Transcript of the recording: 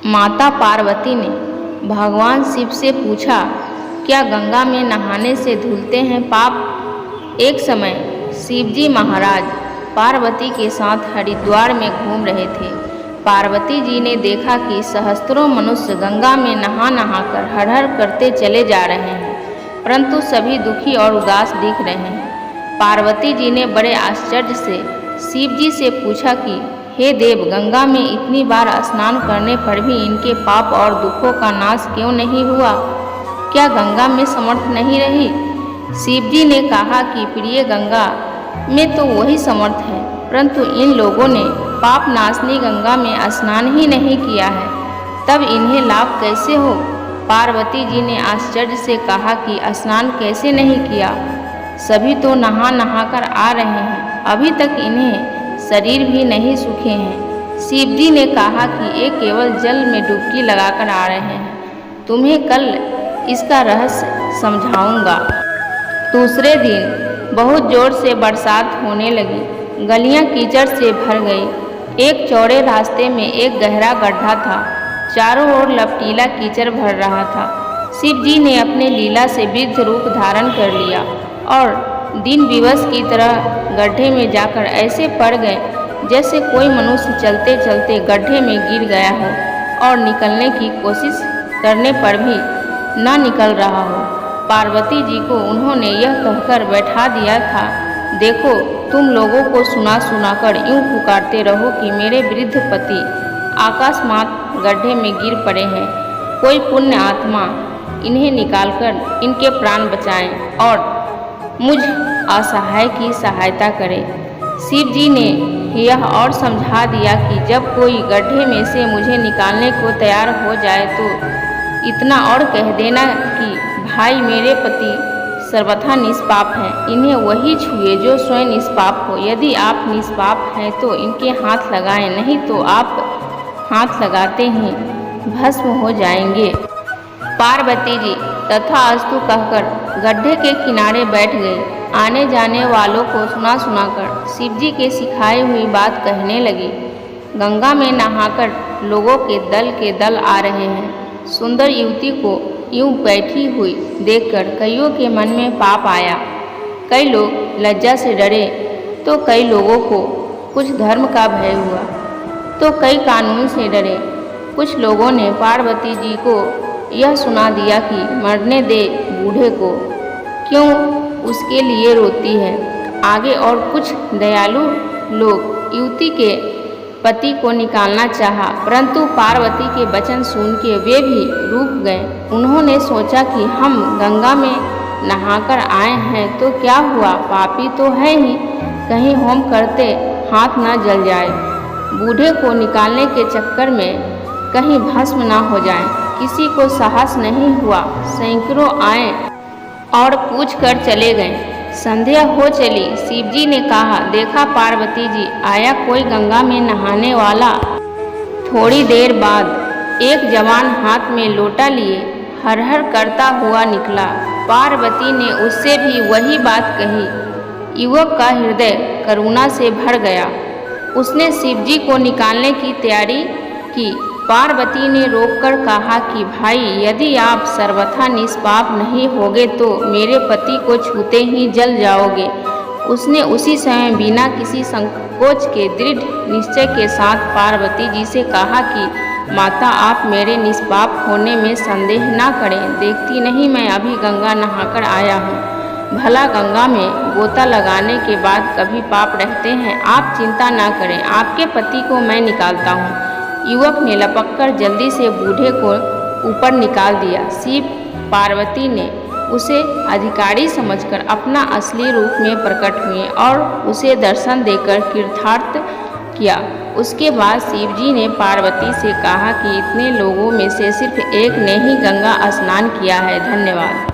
माता पार्वती ने भगवान शिव से पूछा, क्या गंगा में नहाने से धुलते हैं पाप? एक समय शिवजी महाराज पार्वती के साथ हरिद्वार में घूम रहे थे। पार्वती जी ने देखा कि सहस्त्रों मनुष्य गंगा में नहा नहाकर हर हर करते चले जा रहे हैं, परंतु सभी दुखी और उदास दिख रहे हैं। पार्वती जी ने बड़े आश्चर्य से शिवजी से पूछा कि हे देव, गंगा में इतनी बार स्नान करने पर भी इनके पाप और दुखों का नाश क्यों नहीं हुआ? क्या गंगा में समर्थ नहीं रही? शिवजी ने कहा कि प्रिय, गंगा में तो वही समर्थ है, परंतु इन लोगों ने पाप नाशनी गंगा में स्नान ही नहीं किया है, तब इन्हें लाभ कैसे हो? पार्वती जी ने आश्चर्य से कहा कि स्नान कैसे नहीं किया? सभी तो नहा नहा कर आ रहे हैं, अभी तक इन्हें शरीर भी नहीं सूखे हैं। शिवजी ने कहा कि ये केवल जल में डुबकी लगाकर आ रहे हैं, तुम्हें कल इसका रहस्य समझाऊंगा। दूसरे दिन बहुत जोर से बरसात होने लगी, गलियां कीचड़ से भर गई। एक चौड़े रास्ते में एक गहरा गड्ढा था, चारों ओर लपटीला कीचड़ भर रहा था। शिवजी ने अपने लीला से वृद्ध रूप धारण कर लिया और दिन विवश की तरह गड्ढे में जाकर ऐसे पड़ गए जैसे कोई मनुष्य चलते चलते गड्ढे में गिर गया हो और निकलने की कोशिश करने पर भी न निकल रहा हो। पार्वती जी को उन्होंने यह कहकर बैठा दिया था, देखो, तुम लोगों को सुना सुना कर यूँ पुकारते रहो कि मेरे वृद्ध पति आकाशमात गड्ढे में गिर पड़े हैं, कोई पुण्य आत्मा इन्हें निकालकर इनके प्राण बचाएं और मुझ असहाय की सहायता करे। शिव जी ने यह और समझा दिया कि जब कोई गड्ढे में से मुझे निकालने को तैयार हो जाए तो इतना और कह देना कि भाई, मेरे पति सर्वथा निष्पाप हैं, इन्हें वही छुए जो स्वयं निष्पाप हो। यदि आप निष्पाप हैं तो इनके हाथ लगाएं, नहीं तो आप हाथ लगाते ही भस्म हो जाएंगे। पार्वती जी तथास्तु कहकर गड्ढे के किनारे बैठ गई। आने जाने वालों को सुना सुनाकर शिवजी के सिखाई हुई बात कहने लगी। गंगा में नहाकर लोगों के दल आ रहे हैं। सुंदर युवती को यूं बैठी हुई देखकर कईयों के मन में पाप आया। कई लोग लज्जा से डरे तो कई लोगों को कुछ धर्म का भय हुआ तो कई कानून से डरे। कुछ लोगों ने पार्वती जी को यह सुना दिया कि मरने दे बूढ़े को, क्यों उसके लिए रोती है। आगे और कुछ दयालु लोग युवती के पति को निकालना चाहा, परंतु पार्वती के वचन सुन के वे भी रुक गए। उन्होंने सोचा कि हम गंगा में नहाकर आए हैं तो क्या हुआ, पापी तो है ही, कहीं होम करते हाथ न जल जाए, बूढ़े को निकालने के चक्कर में कहीं भस्म न हो जाए। किसी को साहस नहीं हुआ। सैकड़ों आए और पूछ कर चले गए। संध्या हो चली। शिवजी ने कहा, देखा पार्वती जी, आया कोई गंगा में नहाने वाला। थोड़ी देर बाद एक जवान हाथ में लोटा लिए हर हर करता हुआ निकला। पार्वती ने उससे भी वही बात कही। युवक का हृदय करुणा से भर गया। उसने शिवजी को निकालने की तैयारी की। पार्वती ने रोककर कहा कि भाई, यदि आप सर्वथा निष्पाप नहीं होगे तो मेरे पति को छूते ही जल जाओगे। उसने उसी समय बिना किसी संकोच के दृढ़ निश्चय के साथ पार्वती जी से कहा कि माता, आप मेरे निष्पाप होने में संदेह ना करें। देखती नहीं, मैं अभी गंगा नहाकर आया हूँ। भला गंगा में गोता लगाने के बाद कभी पाप रहते हैं? आप चिंता ना करें, आपके पति को मैं निकालता हूँ। युवक ने लपककर जल्दी से बूढ़े को ऊपर निकाल दिया। शिव पार्वती ने उसे अधिकारी समझकर अपना असली रूप में प्रकट हुए और उसे दर्शन देकर कृतार्थ किया। उसके बाद शिवजी ने पार्वती से कहा कि इतने लोगों में से सिर्फ एक ने ही गंगा स्नान किया है। धन्यवाद।